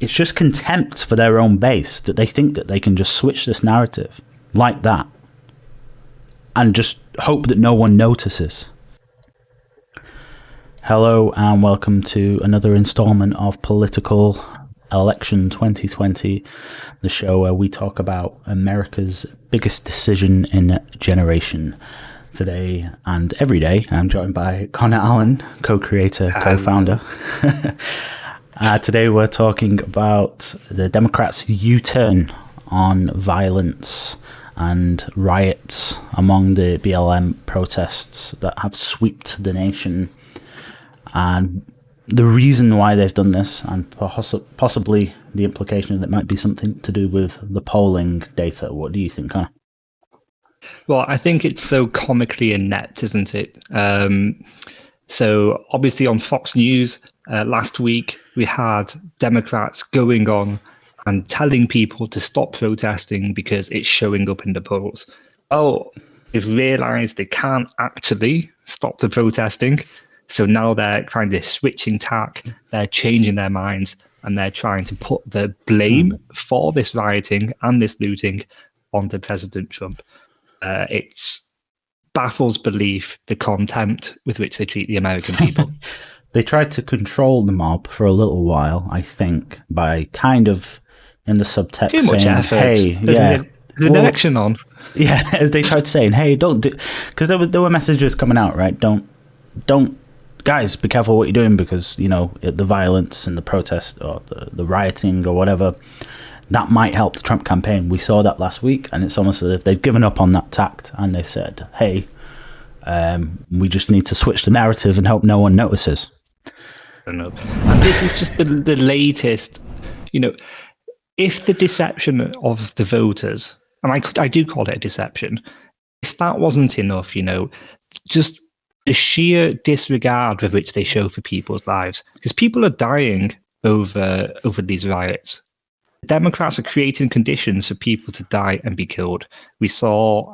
it's just contempt for their own base that they think that they can just switch this narrative like that and just hope that no one notices. Hello and welcome to another installment of Political Election 2020, the show where we talk about America's biggest decision in a generation. Today and every day, I'm joined by Connor Allen, co-creator, co-founder. Today we're talking about the Democrats' U-turn on violence and riots among the BLM protests that have swept the nation, and the reason why they've done this, and possibly the implication that it might be something to do with the polling data. What do you think, Connor? Well, I think it's so comically inept, isn't it? So obviously on Fox News last week, we had Democrats going on and telling people to stop protesting because it's showing up in the polls. Oh, they've realized they can't actually stop the protesting. So now they're kind of switching tack, they're changing their minds, and they're trying to put the blame for this rioting and this looting onto President Trump. It baffles belief, the contempt with which they treat the American people. They tried to control the mob for a little while, I think, by kind of in the subtext Too much saying, effort. hey, There's an election on. Yeah, as they tried saying, hey, don't do... Because there were messages coming out, right? Don't... Guys, be careful what you're doing because, you know, the violence and the protest or the rioting or whatever, that might help the Trump campaign. We saw that last week, and it's almost as if they've given up on that tact and they said, hey, we just need to switch the narrative and hope no one notices. I don't know. And this is just the latest, you know, if the deception of the voters, and I do call it a deception, if that wasn't enough, you know, just the sheer disregard with which they show for people's lives, because people are dying over these riots. Democrats are creating conditions for people to die and be killed. We saw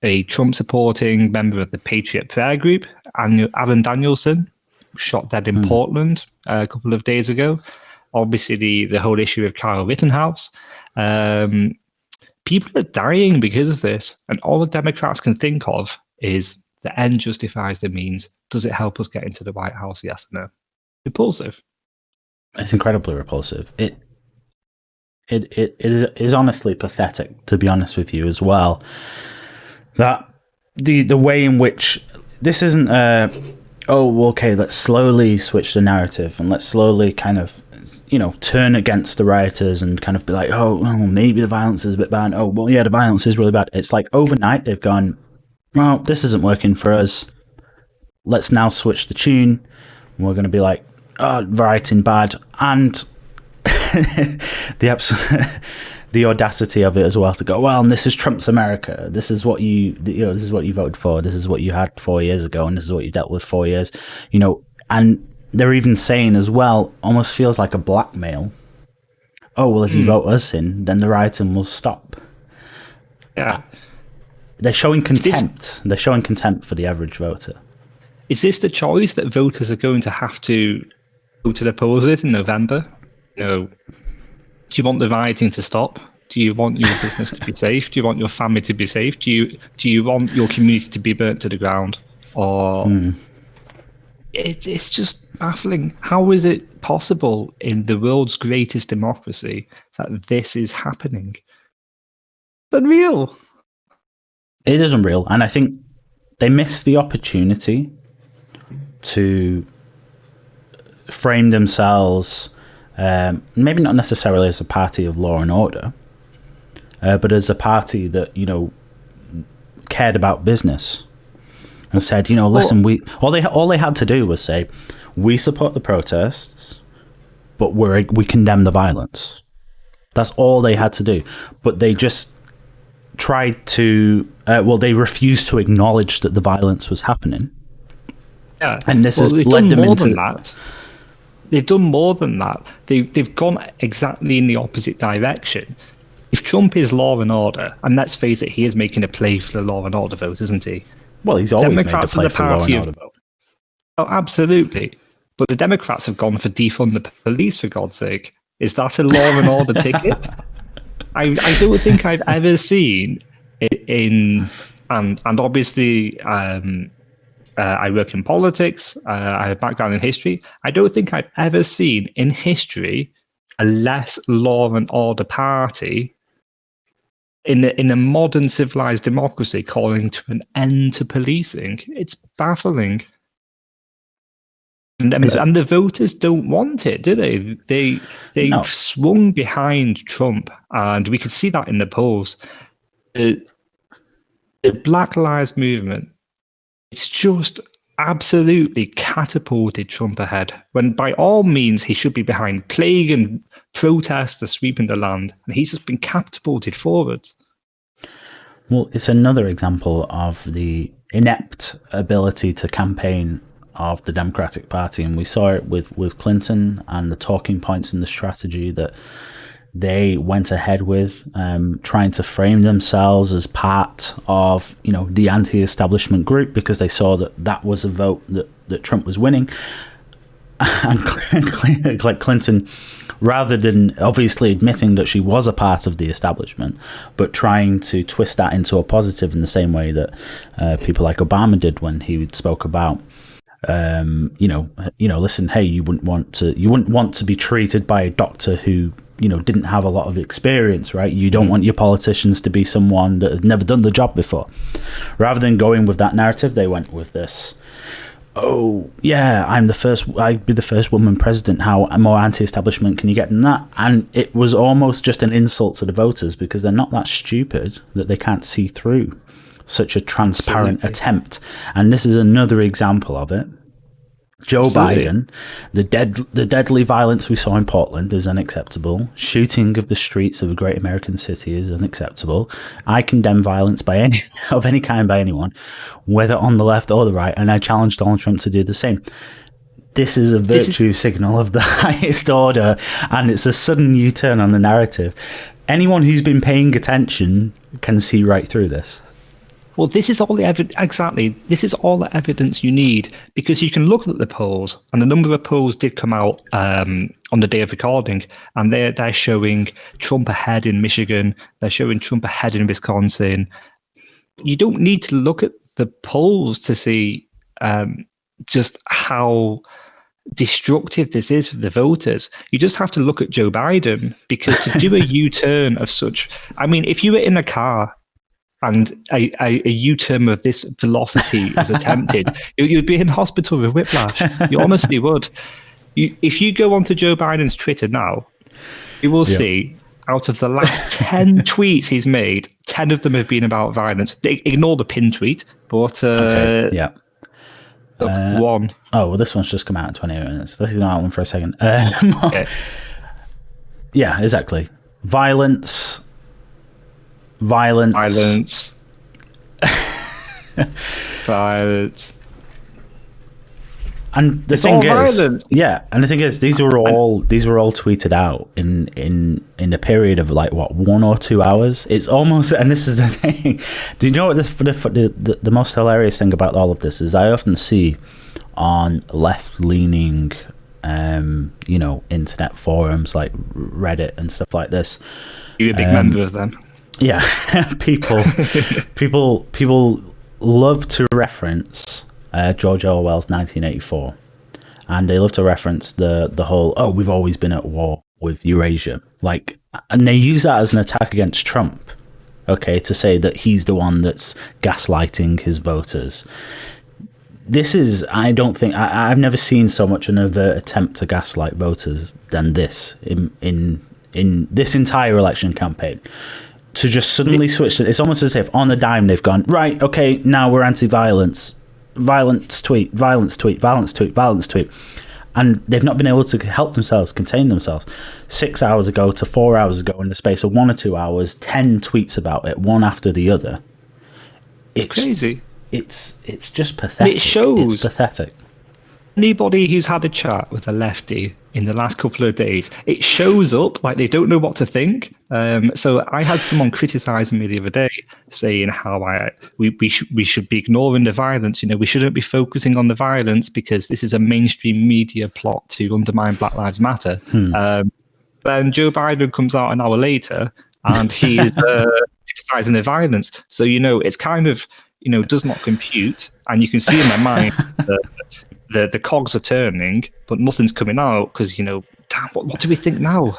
a Trump-supporting member of the Patriot Prayer Group, Aaron Danielson, shot dead in Portland a couple of days ago. Obviously, the whole issue of Kyle Rittenhouse. People are dying because of this, and all the Democrats can think of is the end justifies the means. Does it help us get into the White House? Yes or no? Repulsive. It's incredibly repulsive. It is honestly pathetic, to be honest with you, as well. That the way in which this isn't okay, let's slowly switch the narrative and let's slowly kind of, you know, turn against the rioters and kind of be like, maybe the violence is a bit bad. Oh, well, yeah, the violence is really bad. It's like overnight they've gone, well, this isn't working for us. Let's now switch the tune. And we're going to be like, rioting bad. And the audacity of it as well to go, well, and this is Trump's America. This is what this is what you voted for. This is what you had 4 years ago, and this is what you dealt with 4 years. You know, and they're even saying as well, almost feels like a blackmail. Oh, well, if you vote us in, then the rioting will stop. Yeah. They're showing contempt. They're showing contempt for the average voter. Is this the choice that voters are going to have to go to the polls with in November? You know, do you want the rioting to stop? Do you want your business to be safe? Do you want your family to be safe? Do you want your community to be burnt to the ground? Or it's just baffling. How is it possible in the world's greatest democracy that this is happening? It's unreal. It is unreal, and I think they missed the opportunity to frame themselves, maybe not necessarily as a party of law and order, but as a party that, you know, cared about business and said, you know, listen, all they had to do was say, we support the protests, but we condemn the violence. That's all they had to do. But they just tried to, they refused to acknowledge that the violence was happening. Yeah, and this has led them into that. They've done more than that. They've gone exactly in the opposite direction. If Trump is law and order, and let's face it, he is making a play for the law and order vote, isn't he? Well, he's always Democrats made a play for the law and order vote. Oh, absolutely. But the Democrats have gone for defund the police, for God's sake. Is that a law and order ticket? I don't think I've ever seen it in, and obviously I work in politics. I have a background in history. I don't think I've ever seen in history a less law and order party in a modern civilized democracy calling to an end to policing. It's baffling. And the voters don't want it, do they? They No. swung behind Trump, and we could see that in the polls. The Black Lives Movement, it's just absolutely catapulted Trump ahead, when by all means he should be behind. Plague and protests are sweeping the land, and he's just been catapulted forwards. Well, it's another example of the inept ability to campaign of the Democratic Party, and we saw it with Clinton and the talking points and the strategy that they went ahead with, trying to frame themselves as part of, the anti-establishment group, because they saw that was a vote that Trump was winning. And like Clinton, rather than obviously admitting that she was a part of the establishment, but trying to twist that into a positive in the same way that people like Obama did when he spoke about, listen, hey, you wouldn't want to be treated by a doctor who didn't have a lot of experience, right? You don't want your politicians to be someone that has never done the job before. Rather than going with that narrative, they went with this, oh yeah, I'd be the first woman president. How more anti-establishment can you get than that? And it was almost just an insult to the voters, because they're not that stupid that they can't see through such a transparent attempt. And this is another example of it. Joe Biden, the deadly violence we saw in Portland is unacceptable. Shooting of the streets of a great American city is unacceptable. I condemn violence of any kind by anyone, whether on the left or the right, and I challenge Donald Trump to do the same. This is a virtue signal of the highest order, and it's a sudden U-turn on the narrative. Anyone who's been paying attention can see right through this. Well, this is all the evidence. Exactly, this is all the evidence you need, because you can look at the polls, and a number of polls did come out on the day of recording, and they're showing Trump ahead in Michigan. They're showing Trump ahead in Wisconsin. You don't need to look at the polls to see just how destructive this is for the voters. You just have to look at Joe Biden, because to do a U-turn of such, I mean, if you were in a car and a U-turn of this velocity was attempted, you'd be in hospital with whiplash. You honestly would. If you go onto Joe Biden's Twitter now, you will see out of the last 10 tweets he's made, 10 of them have been about violence. Ignore the pin tweet, but one. Oh, well, this one's just come out in 28 minutes. Let's ignore that one for a second. Okay. Yeah, exactly. Violence. Violence. And the thing is, these were all tweeted out in a period of like 1 or 2 hours. It's almost, and this is the thing. Do you know what the most hilarious thing about all of this is? I often see on left-leaning, internet forums like Reddit and stuff like this. You're a big member of them. Yeah, people love to reference George Orwell's 1984, and they love to reference the whole, we've always been at war with Eurasia, and they use that as an attack against Trump, okay, to say that he's the one that's gaslighting his voters. This is, I've never seen so much an overt attempt to gaslight voters than this in this entire election campaign. To just suddenly switch it. It's almost as if on a dime they've gone, right, okay, now we're anti-violence. Violence tweet. And they've not been able to help themselves, contain themselves. 6 hours ago to 4 hours ago, in the space of 1 or 2 hours, 10 tweets about it, one after the other. It's crazy. It's just pathetic. It shows. It's pathetic. Anybody who's had a chat with a lefty in the last couple of days, it shows up like they don't know what to think. So I had someone criticizing me the other day, saying how we should be ignoring the violence. We shouldn't be focusing on the violence because this is a mainstream media plot to undermine Black Lives Matter. Then Joe Biden comes out an hour later and he's criticizing the violence. So, it's kind of, does not compute. And you can see in my mind that the cogs are turning, but nothing's coming out because, damn, what do we think now?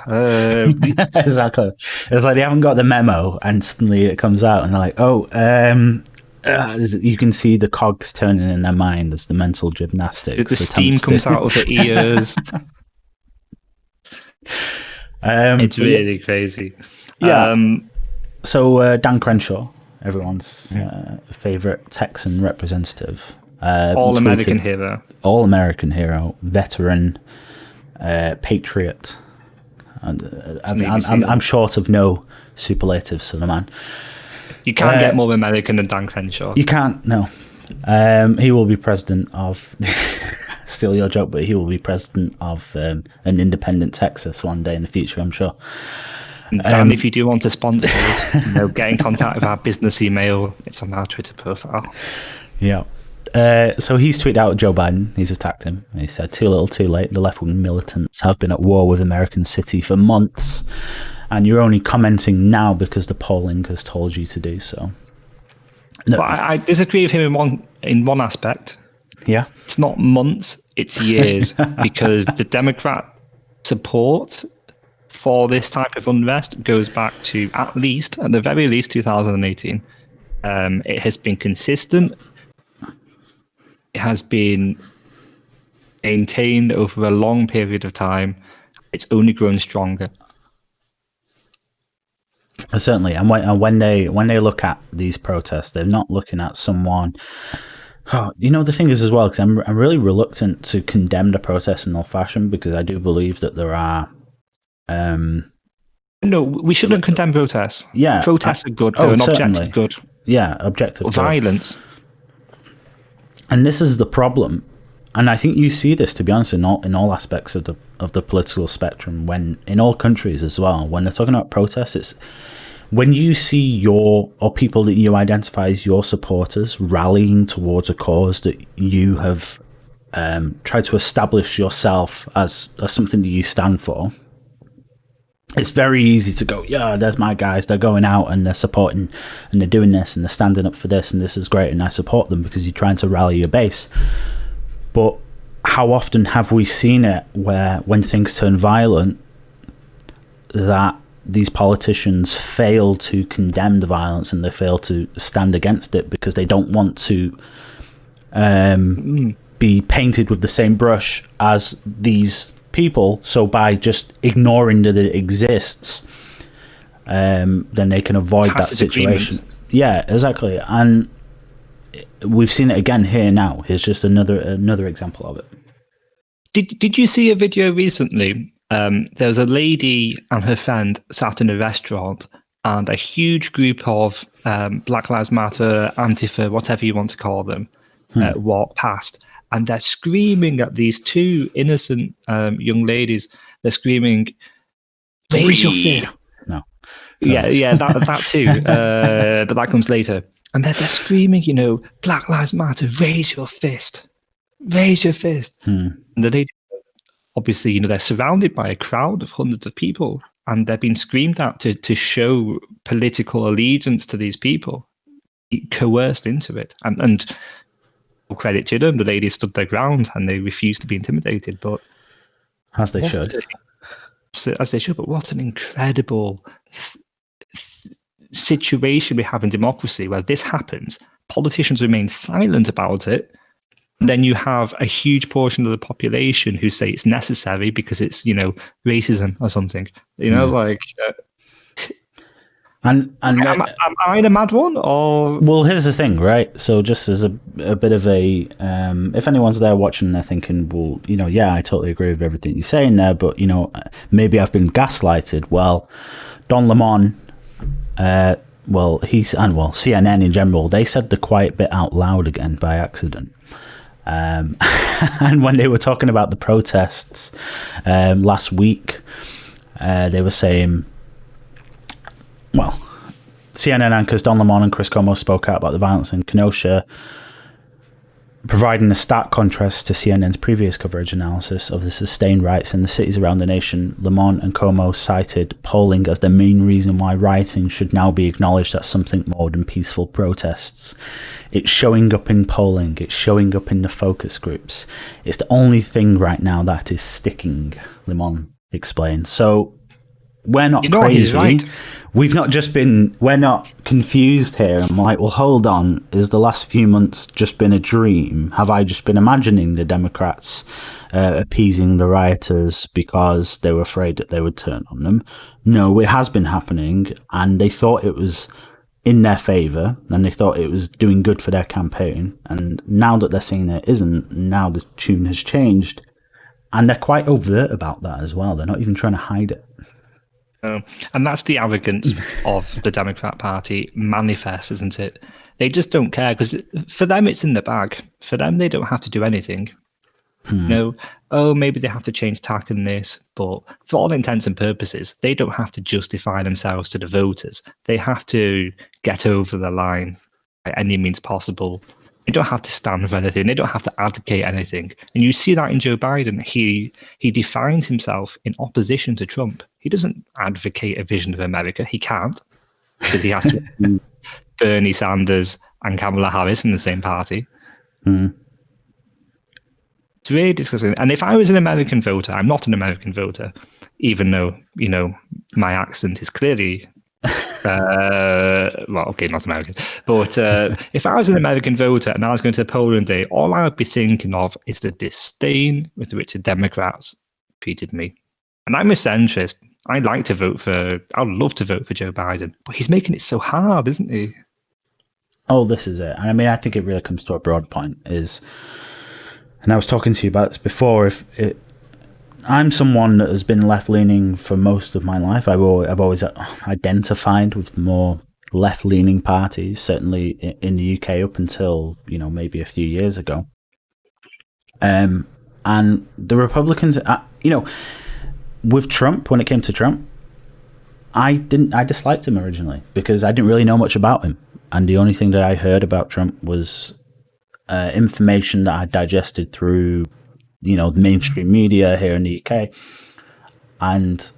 Exactly. It's like they haven't got the memo and suddenly it comes out and they're like, you can see the cogs turning in their mind as the mental gymnastics. The steam comes out of the ears. It's really crazy. Yeah. So Dan Crenshaw, everyone's favorite Texan representative, All-American hero. All-American hero, veteran, patriot. And I'm short of no superlatives for the man. You can't get more American than Dan Crenshaw. You can't, no. He will be president of... Steal your joke, but he will be president of an independent Texas one day in the future, I'm sure. Dan, if you do want to sponsor us, get in contact with our business email. It's on our Twitter profile. Yeah. So he's tweeted out Joe Biden. He's attacked him. He said, too little, too late. The left-wing militants have been at war with American City for months, and you're only commenting now because the polling has told you to do so. No. Well, I disagree with him in one aspect. Yeah. It's not months, it's years, because the Democrat support for this type of unrest goes back to at the very least, 2018. It has been consistent. It has been maintained over a long period of time. It's only grown stronger. Certainly, and when they look at these protests, they're not looking at someone. Oh, the thing is as well, because I'm really reluctant to condemn the protests in all fashion, because I do believe that there are. No, we shouldn't condemn protests. Yeah, protests are good. They're an objective good. Yeah, objective violence. And this is the problem, and I think you see this, to be honest, in all aspects of the political spectrum. When in all countries as well, when they're talking about protests, it's when you see or people that you identify as your supporters rallying towards a cause that you have tried to establish yourself as something that you stand for. It's very easy to go, yeah, there's my guys. They're going out and they're supporting and they're doing this and they're standing up for this and this is great and I support them, because you're trying to rally your base. But how often have we seen it where when things turn violent, that these politicians fail to condemn the violence and they fail to stand against it because they don't want to be painted with the same brush as these people. So by just ignoring that it exists, then they can avoid that situation. Yeah, exactly. And we've seen it again here now. Here's just another example of it. Did you see a video recently? There was a lady and her friend sat in a restaurant, and a huge group of Black Lives Matter, Antifa, whatever you want to call them, walked past, and they're screaming at these two innocent young ladies. They're screaming, "Raise your fist!" No, yeah, that too, but that comes later. And they're screaming, Black Lives Matter, raise your fist, raise your fist. And the lady, obviously, they're surrounded by a crowd of hundreds of people, and they're being screamed at to show political allegiance to these people, coerced into it. And credit to them, the ladies stood their ground and they refused to be intimidated. But as they should. As they should. But what an incredible situation we have in democracy where this happens. Politicians remain silent about it. And then you have a huge portion of the population who say it's necessary because it's, racism or something. And am I the mad one? Or well, here's the thing, right? So just as a bit of a, if anyone's there watching, they're thinking, well, yeah, I totally agree with everything you're saying there, but maybe I've been gaslighted. Well, Don Lemon, CNN in general, they said the quiet bit out loud again by accident. And when they were talking about the protests last week, they were saying, well, CNN anchors Don Lemon and Chris Como spoke out about the violence in Kenosha. providing a stark contrast to CNN's previous coverage analysis of the sustained riots in the cities around the nation. Lamont and Como cited polling as the main reason why rioting should now be acknowledged as something more than peaceful protests. It's showing up in polling, it's showing up in the focus groups. It's the only thing right now that is sticking, Lamont explained. So we're not crazy. He's right. We're not confused here. I'm like, well, hold on. Is the last few months just been a dream? Have I just been imagining the Democrats appeasing the rioters because they were afraid that they would turn on them? No, it has been happening, and they thought it was in their favour, and they thought it was doing good for their campaign. And now that they're seeing it isn't, now the tune has changed. And they're quite overt about that as well. They're not even trying to hide it. And that's the arrogance of the Democrat Party manifest, isn't it? They just don't care, because for them it's in the bag. For them, they don't have to do anything. Maybe they have to change tack in this, but for all intents and purposes, they don't have to justify themselves to the voters. They have to get over the line by any means possible. They don't have to stand for anything. They don't have to advocate anything. And you see that in Joe Biden. He defines himself in opposition to Trump. He doesn't advocate a vision of America. He can't, because he has to include Bernie Sanders and Kamala Harris in the same party. Mm. It's really disgusting. And if I was an American voter, I'm not an American voter, even though, my accent is clearly... not American, but if I was an American voter and I was going to the polling day, all I would be thinking of is the disdain with which the Democrats treated me. And I'm a centrist. I'd love to vote for Joe Biden, but he's making it so hard, isn't he? Oh, this is it. I mean, I think it really comes to a broad point and I was talking to you about this before, I'm someone that has been left-leaning for most of my life. I've always identified with more left-leaning parties, certainly in the UK up until, maybe a few years ago. And the Republicans, with Trump, when it came to Trump, I disliked him originally because I didn't really know much about him. And the only thing that I heard about Trump was information that I digested through the mainstream media here in the UK. And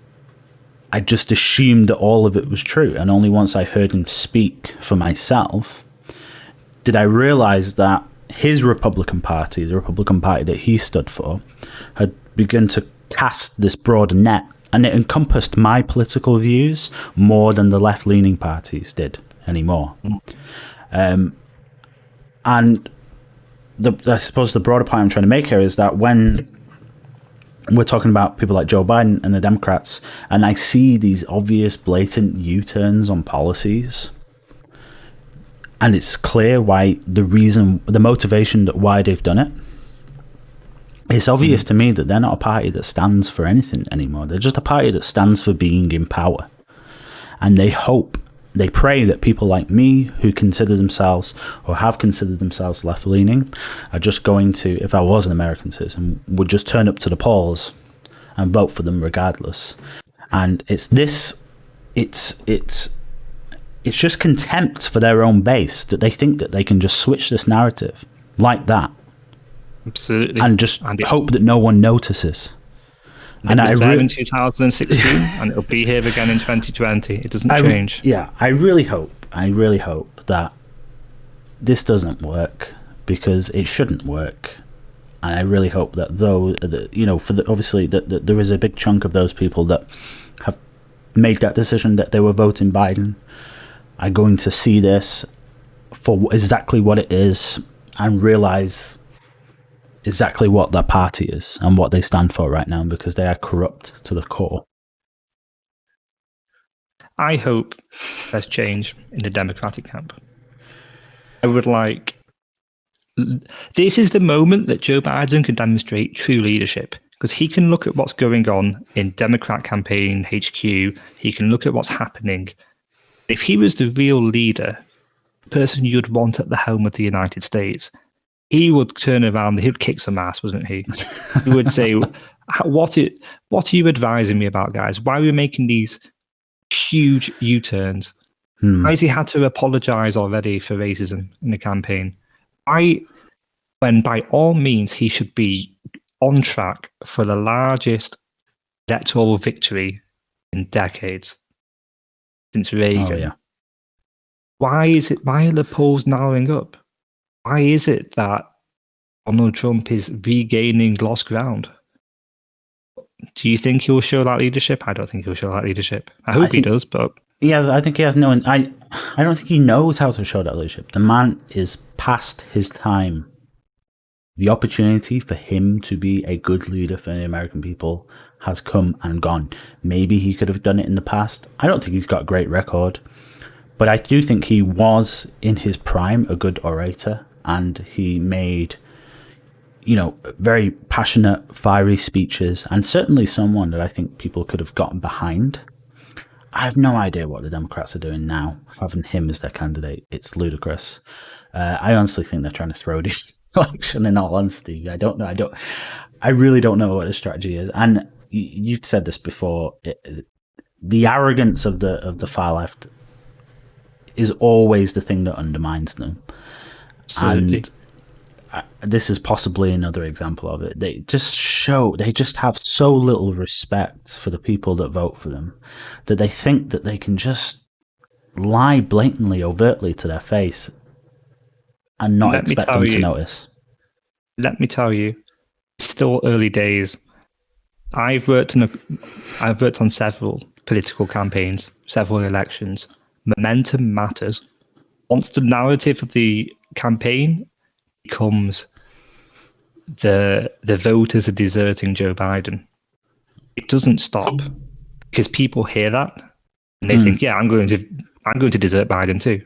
I just assumed that all of it was true. And only once I heard him speak for myself did I realize that his Republican Party, the Republican Party that he stood for, had begun to cast this broader net. And it encompassed my political views more than the left-leaning parties did anymore. And I suppose the broader point I'm trying to make here is that when we're talking about people like Joe Biden and the Democrats, and I see these obvious, blatant U-turns on policies, and it's clear why the motivation why they've done it, it's obvious to me that they're not a party that stands for anything anymore. They're just a party that stands for being in power. And they pray that people like me who consider themselves or have considered themselves left-leaning are just going to, if I was an American citizen, would just turn up to the polls and vote for them regardless. And it's just contempt for their own base that they think that they can just switch this narrative like that. Absolutely. And just hope that no one notices. And it was there in 2016, and it'll be here again in 2020. It doesn't change. I really hope that this doesn't work, because it shouldn't work. And I really hope that obviously that there is a big chunk of those people that have made that decision that they were voting Biden are going to see this for exactly what it is and realize exactly what that party is and what they stand for right now, because they are corrupt to the core. I hope there's change in the Democratic camp. I would like... This is the moment that Joe Biden can demonstrate true leadership, because he can look at what's going on in Democrat campaign HQ. He can look at what's happening. If he was the real leader, the person you'd want at the helm of the United States, he would turn around, he would kick some ass, wasn't he? He would say, what are you advising me about, guys? Why are we making these huge U-turns? Why has he had to apologise already for racism in the campaign? Why when by all means he should be on track for the largest electoral victory in decades since Reagan. Oh, yeah. Why are the polls narrowing up? Why is it that Donald Trump is regaining lost ground? Do you think he'll show that leadership? I don't think he'll show that leadership. I hope he does, but I think he has no. I don't think he knows how to show that leadership. The man is past his time. The opportunity for him to be a good leader for the American people has come and gone. Maybe he could have done it in the past. I don't think he's got a great record, but I do think he was in his prime a good orator, and he made, very passionate, fiery speeches, and certainly someone that I think people could have gotten behind. I have no idea what the Democrats are doing now, having him as their candidate. It's ludicrous. I honestly think they're trying to throw this election, in all honesty. I don't know. I really don't know what the strategy is. And you've said this before. The arrogance of the far left is always the thing that undermines them. absolutely. And this is possibly another example of it. They just have so little respect for the people that vote for them that they think that they can just lie blatantly, overtly to their face and not expect them to notice. Let me tell you, it's still early days. I've worked on several political campaigns, several elections. Momentum matters. Once the narrative of the campaign becomes the voters are deserting Joe Biden, it doesn't stop, because people hear that and they think, yeah, I'm going to desert Biden too.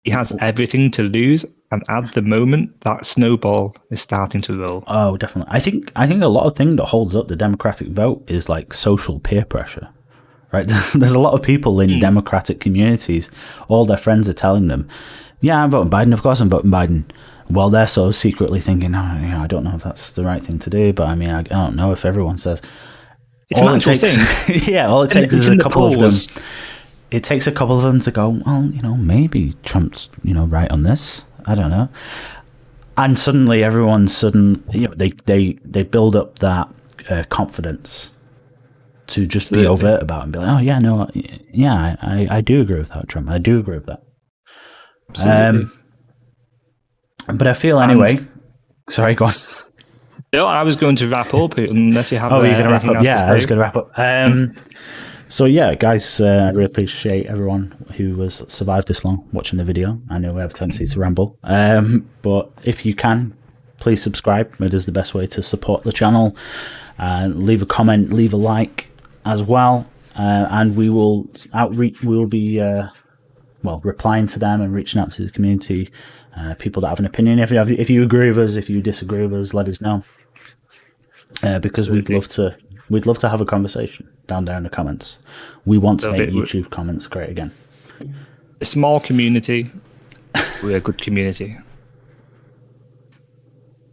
He has everything to lose, and at the moment, that snowball is starting to roll. Oh, definitely. I think a lot of thing that holds up the Democratic vote is like social peer pressure, right? There's a lot of people in Democratic communities, all their friends are telling them, yeah, I'm voting Biden, of course I'm voting Biden. Well, they're sort of secretly thinking, I don't know if that's the right thing to do, but I mean, I don't know if everyone says. It's an actual thing. Yeah, all it takes is a couple of them. It takes a couple of them to go, well, maybe Trump's, right on this. I don't know. And suddenly they build up that confidence to just be overt about it and be like, oh, yeah, no, yeah, I do agree with that, Trump. I do agree with that. But I feel anyway. Sorry, go on. No, I was going to wrap up unless you have. Oh, you're going to wrap up? Yeah, I was going to wrap up. So yeah, guys, I really appreciate everyone who has survived this long watching the video. I know we have a tendency to ramble, but if you can, please subscribe. It is the best way to support the channel. Leave a comment, leave a like as well, and we will outreach. We will be replying to them and reaching out to the community, people that have an opinion. If you agree with us, if you disagree with us, let us know, because Absolutely. we'd love to have a conversation down there in the comments. We want to make YouTube comments great again. A small community, we're a good community.